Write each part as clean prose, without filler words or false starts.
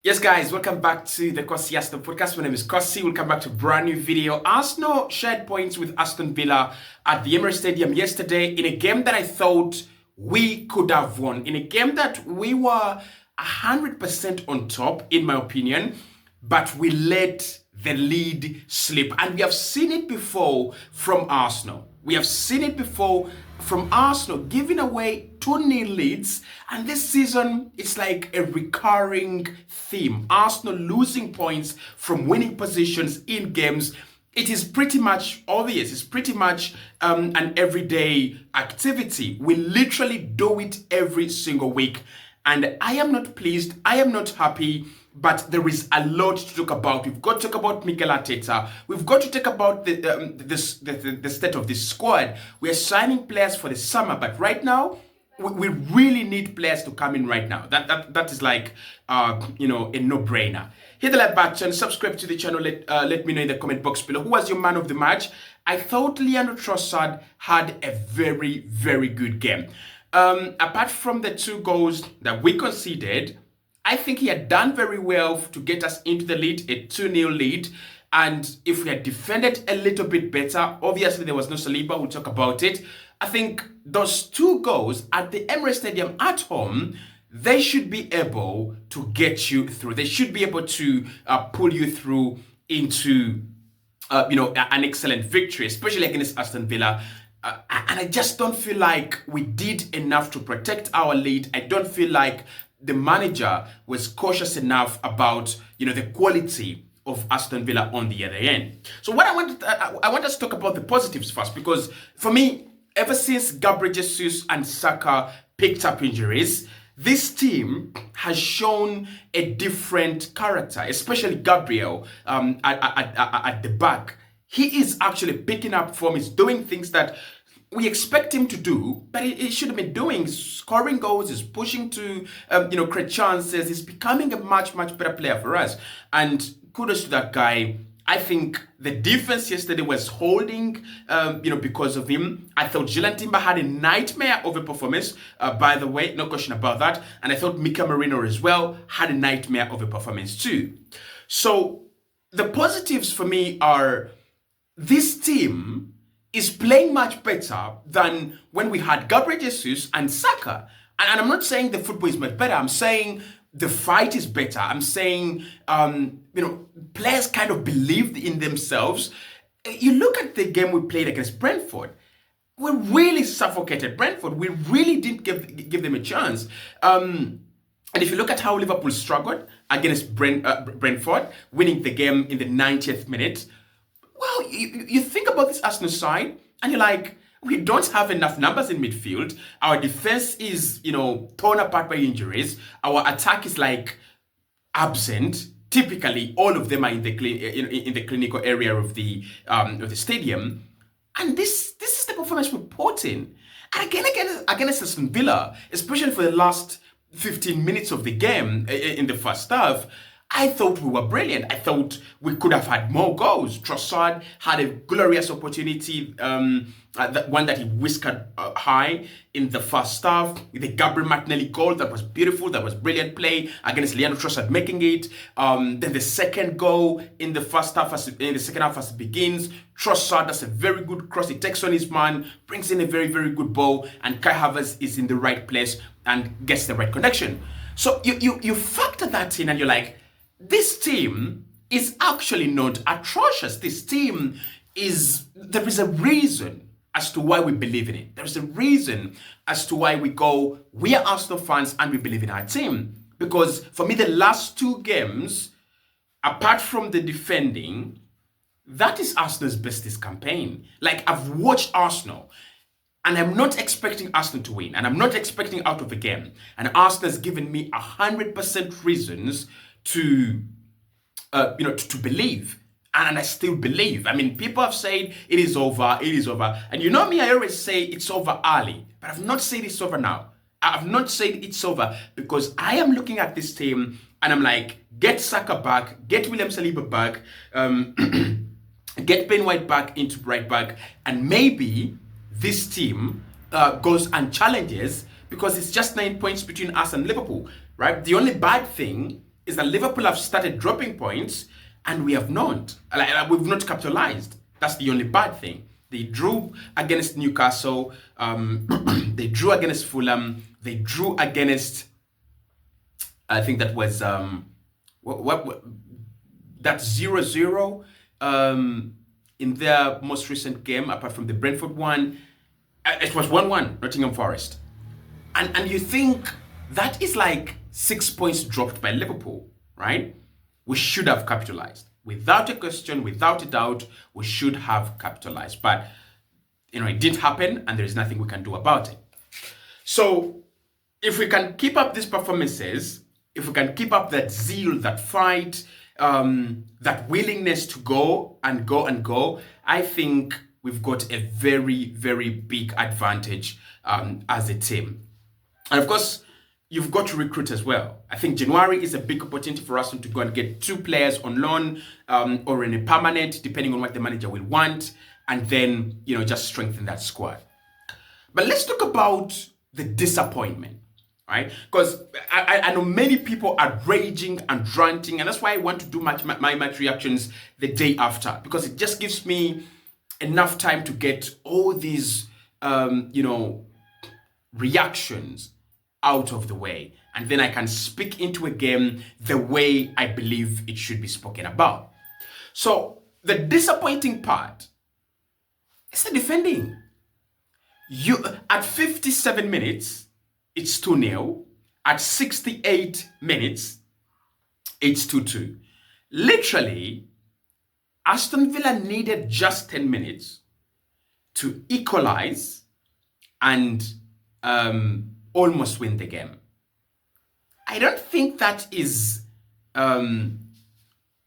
Yes, guys, welcome back to the Kossi Aston podcast. My name is Kossi. Welcome back to a brand new video. Arsenal shared points with Aston Villa at the Emirates Stadium yesterday in a game that I thought we could have won. In a game that we were 100% on top, in my opinion, but we let the lead slip. And we have seen it before from Arsenal. We have seen it before from Arsenal giving away 2-0 leads, and this season it's like a recurring theme. Arsenal losing points from winning positions in games. It is pretty much obvious. It's pretty much an everyday activity. We literally do it every single week, and I am not pleased. I am not happy. But there is a lot to talk about. We've got to talk about Mikel Arteta. We've got to talk about the state of this squad. We are signing players for the summer, but right now we really need players to come in right now. That is like a no-brainer. Hit the like button, subscribe to the channel. Let me know in the comment box below who was your man of the match. I thought Leandro Trossard had a very, very good game. Apart from the 2 goals that we conceded, I think he had done very well to get us into the lead, a 2-0 lead. And if we had defended a little bit better, obviously there was no Saliba, we'll talk about it. I think those 2 goals at the Emirates Stadium at home, they should be able to get you through. They should be able to pull you through into an excellent victory, especially against Aston Villa. And I just don't feel like we did enough to protect our lead. I don't feel like the manager was cautious enough about the quality of Aston Villa on the other end. So what I want us to talk about the positives first, because for me, ever since Gabriel Jesus and Saka picked up injuries, this team has shown a different character, especially Gabriel at the back. He is actually picking up form. He's doing things that we expect him to do, but he should have been doing. Scoring goals, he's pushing to create chances. He's becoming a much better player for us. And kudos to that guy. I think the defense yesterday was holding, because of him. I thought Gillan Timber had a nightmare of a performance, by the way, no question about that. And I thought Mika Marino as well had a nightmare of a performance too. So the positives for me are this team is playing much better than when we had Gabriel Jesus and Saka. And I'm not saying the football is much better. I'm saying the fight is better. I'm saying, players kind of believed in themselves. You look at the game we played against Brentford. We really suffocated Brentford. We really didn't give them a chance. And if you look at how Liverpool struggled against Brentford, winning the game in the 90th minute, well, you think about this Arsenal side and you're like, we don't have enough numbers in midfield. Our defense is, torn apart by injuries. Our attack is like absent. Typically, all of them are in the clinical area of the stadium. And this is the performance we're putting. And again, against Aston Villa, especially for the last 15 minutes of the game in the first half, I thought we were brilliant. I thought we could have had more goals. Trossard had a glorious opportunity, one that he whiskered high in the first half with the Gabriel Martinelli goal. That was beautiful. That was brilliant play against Leandro Trossard making it. Then the second goal in the first half, as it begins, Trossard does a very good cross. He takes on his man, brings in a very, very good ball, and Kai Havertz is in the right place and gets the right connection. So you factor that in and you're like, this team is actually not atrocious. This team there is a reason as to why we believe in it. There is a reason as to why we are Arsenal fans and we believe in our team. Because for me, the last 2 games, apart from the defending, that is Arsenal's bestest campaign. Like, I've watched Arsenal and I'm not expecting Arsenal to win, and I'm not expecting out of the game. And Arsenal has given me 100% reasons to believe, and I still believe. I mean, people have said it is over, and you know me, I always say it's over early, but I've not said it's over now. I've not said it's over because I am looking at this team and I'm like, get Saka back, get William Saliba back, get Ben White back into right back, and maybe this team goes and challenges, because it's just 9 points between us and Liverpool, right? The only bad thing is that Liverpool have started dropping points and we have not. We've not capitalized. That's the only bad thing. They drew against Newcastle. They drew against Fulham. They drew against, I think that was, that 0-0 in their most recent game, apart from the Brentford one. It was 1-1, Nottingham Forest. And you think that is like 6 points dropped by Liverpool, right? We should have capitalized. Without a question, without a doubt, we should have capitalized. But, it didn't happen and there is nothing we can do about it. So, if we can keep up these performances, if we can keep up that zeal, that fight, that willingness to go and go and go, I think we've got a very, very big advantage as a team. And of course, you've got to recruit as well. I think January is a big opportunity for us to go and get 2 players on loan or in a permanent, depending on what the manager will want, and then, just strengthen that squad. But let's talk about the disappointment, right? Because I know many people are raging and ranting, and that's why I want to do my match reactions the day after, because it just gives me enough time to get all these, reactions out of the way, and then I can speak into a game the way I believe it should be spoken about. So the disappointing part is the defending. At 57 minutes, it's 2-0. At 68 minutes, it's 2-2. Literally, Aston Villa needed just 10 minutes to equalize and almost win the game. I don't think that is a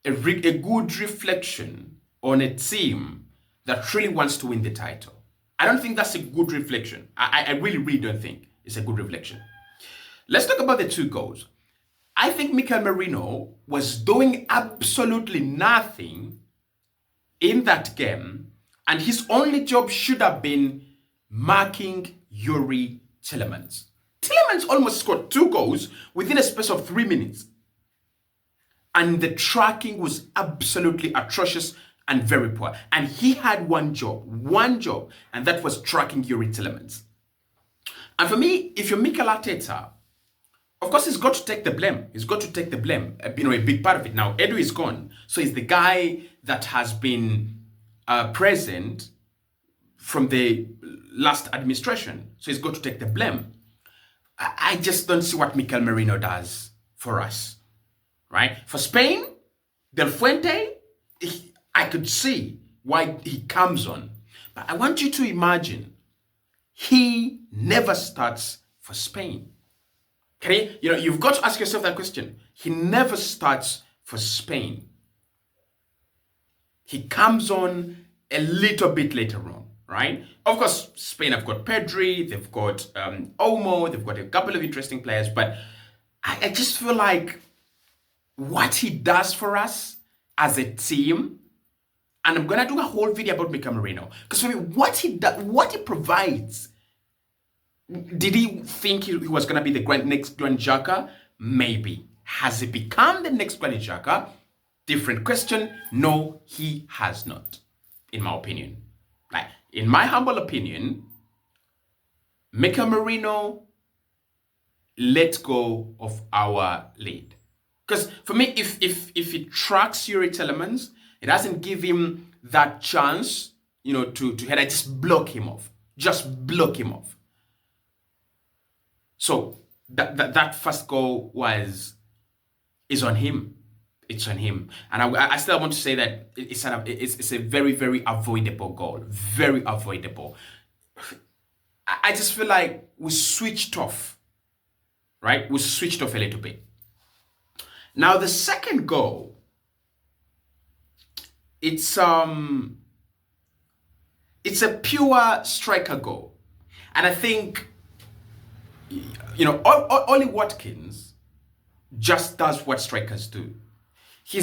good reflection on a team that really wants to win the title. I don't think that's a good reflection. I really, really don't think it's a good reflection. Let's talk about the 2 goals. I think Mikel Merino was doing absolutely nothing in that game, and his only job should have been marking Yuri Tielemans. Tielemans almost scored 2 goals within a space of 3 minutes. And the tracking was absolutely atrocious and very poor. And he had one job, and that was tracking Yuri Tielemans. And for me, if you're Mikel ARTETA, of course, he's got to take the blame. He's got to take the blame, a big part of it. Now, Edu is gone. So he's the guy that has been present from the last administration. So he's got to take the blame. I just don't see what Mikel Merino does for us, right? For Spain, Del Fuente, I could see why he comes on. But I want you to imagine, he never starts for Spain. You've got to ask yourself that question. He never starts for Spain. He comes on a little bit later on, right? Of course, Spain have got Pedri, they've got Olmo, they've got a couple of interesting players, but I just feel like what he does for us as a team, and I'm gonna do a whole video about Mikel Merino, because for me, what he provides. Did he think he was gonna be the next Granit Xhaka? Maybe. Has he become the next Granit Xhaka? Different question. No, he has not, in my opinion. In my humble opinion, Mikel Merino let go of our lead. Because for me, if he tracks Yuri Tielemans, it doesn't give him that chance, to head. I just block him off. Just block him off. So that first goal is on him. It's on him. And I still want to say that it's a very, very avoidable goal. Very avoidable. I just feel like we switched off, right? We switched off a little bit. Now, the second goal, it's a pure striker goal. And I think, Ollie Watkins just does what strikers do. He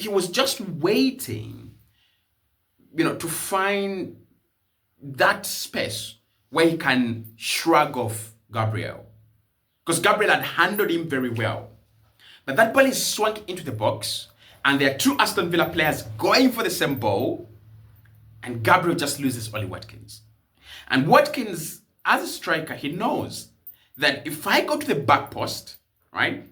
was just waiting, to find that space where he can shrug off Gabriel. Because Gabriel had handled him very well. But that ball is swung into the box, and there are two Aston Villa players going for the same ball, and Gabriel just loses Ollie Watkins. And Watkins, as a striker, he knows that if I go to the back post, right,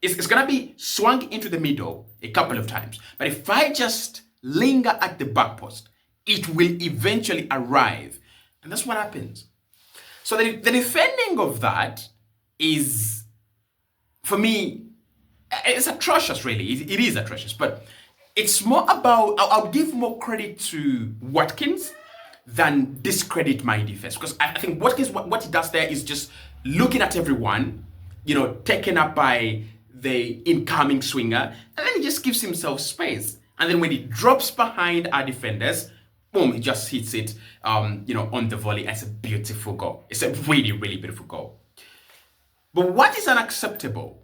it's going to be swung into the middle a couple of times. But if I just linger at the back post, it will eventually arrive. And that's what happens. So the defending of that is, for me, it's atrocious, really. It is atrocious. But it's more about, I'll give more credit to Watkins than discredit my defense. Because I think Watkins, what he does there is just looking at everyone, taken up by the incoming swinger, and then he just gives himself space. And then when he drops behind our defenders, boom, he just hits it, on the volley. And it's a beautiful goal. It's a really, really beautiful goal. But what is unacceptable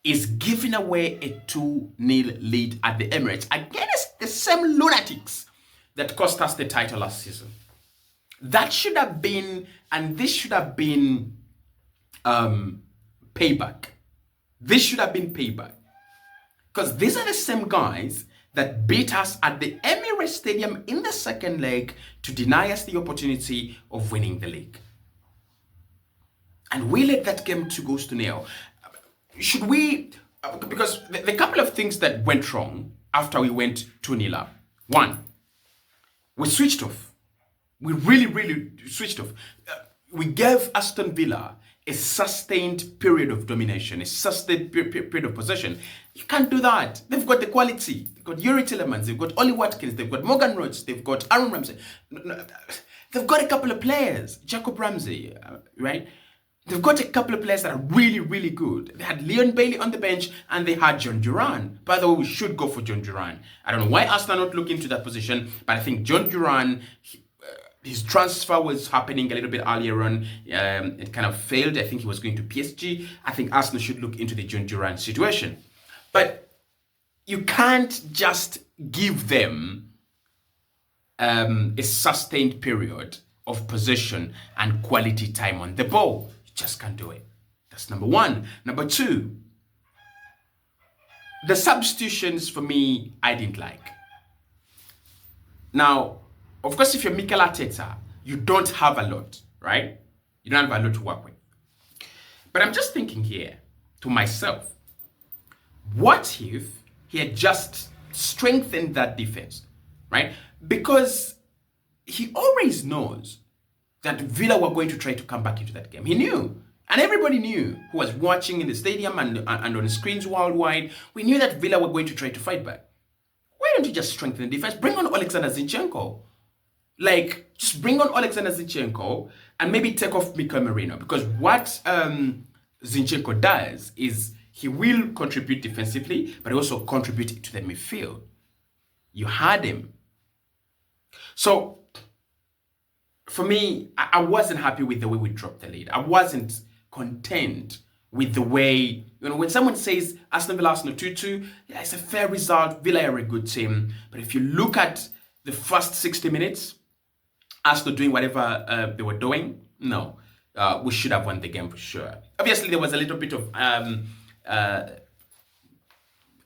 is giving away a 2-0 lead at the Emirates against the same lunatics that cost us the title last season. That should have been, and this should have been payback. This should have been payback. Because these are the same guys that beat us at the Emirates Stadium in the second leg to deny us the opportunity of winning the league. And we let that game to go to nil. Should we, because the couple of things that went wrong after we went 2-0 up. One, we switched off. We really, really switched off. We gave Aston Villa a sustained period of domination, a sustained period of possession. You can't do that. They've got the quality. They've got Yuri Tillemans, they've got Ollie Watkins, they've got Morgan Rhodes, they've got Aaron Ramsey. They've got a couple of players, Jacob Ramsey, right? They've got a couple of players that are really, really good. They had Leon Bailey on the bench and they had John Duran. By the way, we should go for John Duran. I don't know why Arsenal not looking into that position, but I think John Duran, his transfer was happening a little bit earlier on. It kind of failed. I think he was going to PSG. I think Arsenal should look into the John Duran situation. But you can't just give them a sustained period of possession and quality time on the ball. You just can't do it. That's number one. Number two, the substitutions for me, I didn't like. Now, of course, if you're Mikel Arteta, you don't have a lot, right? You don't have a lot to work with. But I'm just thinking here to myself, what if he had just strengthened that defense, right? Because he always knows that Villa were going to try to come back into that game. He knew. And everybody knew who was watching in the stadium and on the screens worldwide. We knew that Villa were going to try to fight back. Why don't you just strengthen the defense? Bring on Alexander Zinchenko. Just bring on Alexander Zinchenko and maybe take off Mikel Merino. Because what Zinchenko does is he will contribute defensively, but he also contribute to the midfield. You had him. So, for me, I wasn't happy with the way we dropped the lead. I wasn't content with the way, when someone says Aston Villa, Arsenal 2-2, yeah, it's a fair result. Villa are a good team. But if you look at the first 60 minutes, Arsenal doing whatever they were doing, no. We should have won the game for sure. Obviously, there was a little bit of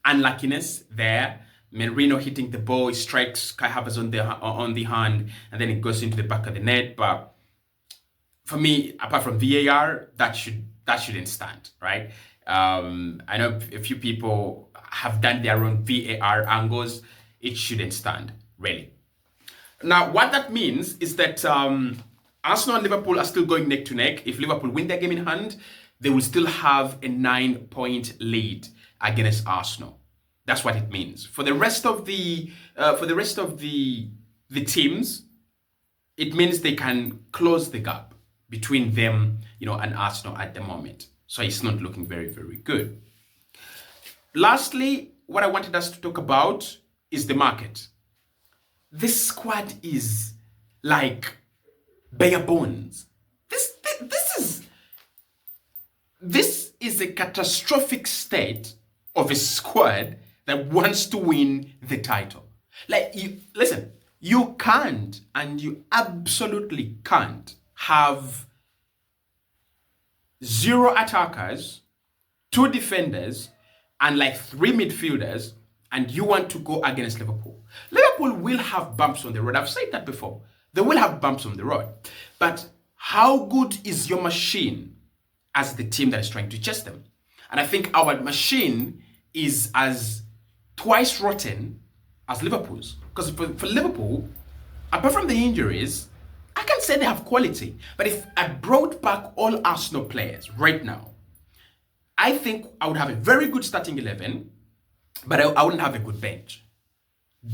unluckiness there. Merino hitting the ball, he strikes Kai Havertz on the hand, and then it goes into the back of the net. But for me, apart from VAR, that shouldn't stand, right? I know a few people have done their own VAR angles. It shouldn't stand, really. Now, what that means is that Arsenal and Liverpool are still going neck to neck. If Liverpool win their game in hand, they will still have a 9-point lead against Arsenal. That's what it means. For the rest of the teams, it means they can close the gap between them, and Arsenal at the moment. So it's not looking very, very good. Lastly, what I wanted us to talk about is the market. This squad is like bare bones. This is a catastrophic state of a squad that wants to win the title. You can't, and you absolutely can't have 0 attackers, 2 defenders, and like 3 midfielders, and you want to go against Liverpool. Liverpool will have bumps on the road. I've said that before. They will have bumps on the road. But how good is your machine as the team that is trying to chase them? And I think our machine is as twice rotten as Liverpool's. Because for Liverpool, apart from the injuries, I can say they have quality. But if I brought back all Arsenal players right now, I think I would have a very good starting 11, but I wouldn't have a good bench.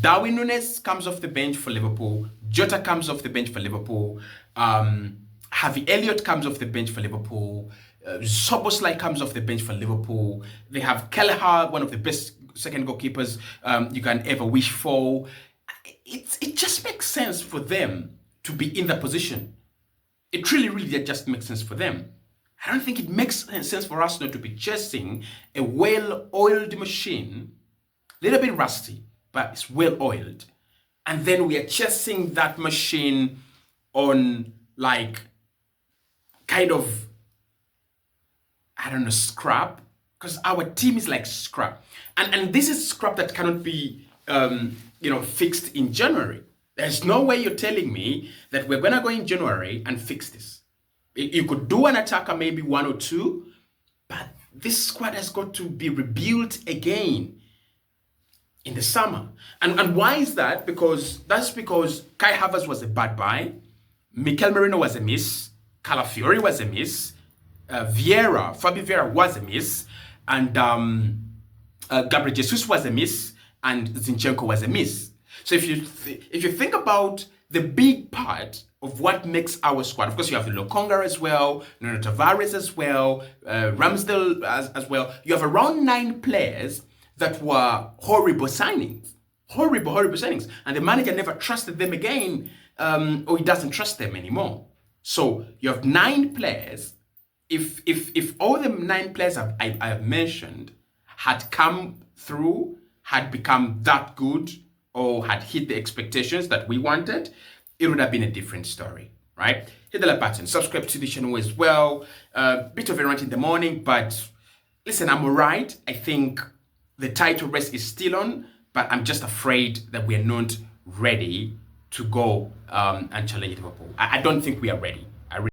Darwin Núñez comes off the bench for Liverpool. Jota comes off the bench for Liverpool. Harvey Elliott comes off the bench for Liverpool. Szoboszlai comes off the bench for Liverpool. They have Kelleher, one of the best second goalkeepers you can ever wish for. It just makes sense for them to be in that position. It really just makes sense for them. I don't think it makes sense for Arsenal to be chasing a well-oiled machine, a little bit rusty, but it's well-oiled. And then we are chasing that machine on like kind of, I don't know, scrap. Because our team is like scrap. And this is scrap that cannot be, fixed in January. There's no way you're telling me that we're going to go in January and fix this. You could do an attacker, maybe 1 or 2, but this squad has got to be rebuilt again in the summer. And why is that? Because Kai Havertz was a bad buy, Mikel Merino was a miss, Calafiori was a miss, Fabio Vieira was a miss, and Gabriel Jesus was a miss, and Zinchenko was a miss. So if you think about the big part of what makes our squad, of course you have the Lokonga as well, Nuno Tavares as well, Ramsdale as well. You have around 9 players that were horrible signings, horrible signings, and the manager never trusted them again, or he doesn't trust them anymore. So you have 9 players. If all the 9 players I have mentioned had come through, had become that good, or had hit the expectations that we wanted, it would have been a different story, right? Hit the like button, subscribe to the channel as well. Bit of a rant in the morning, but listen, I'm all right. I think the title race is still on, but I'm just afraid that we're not ready to go and challenge Liverpool. I don't think we are ready.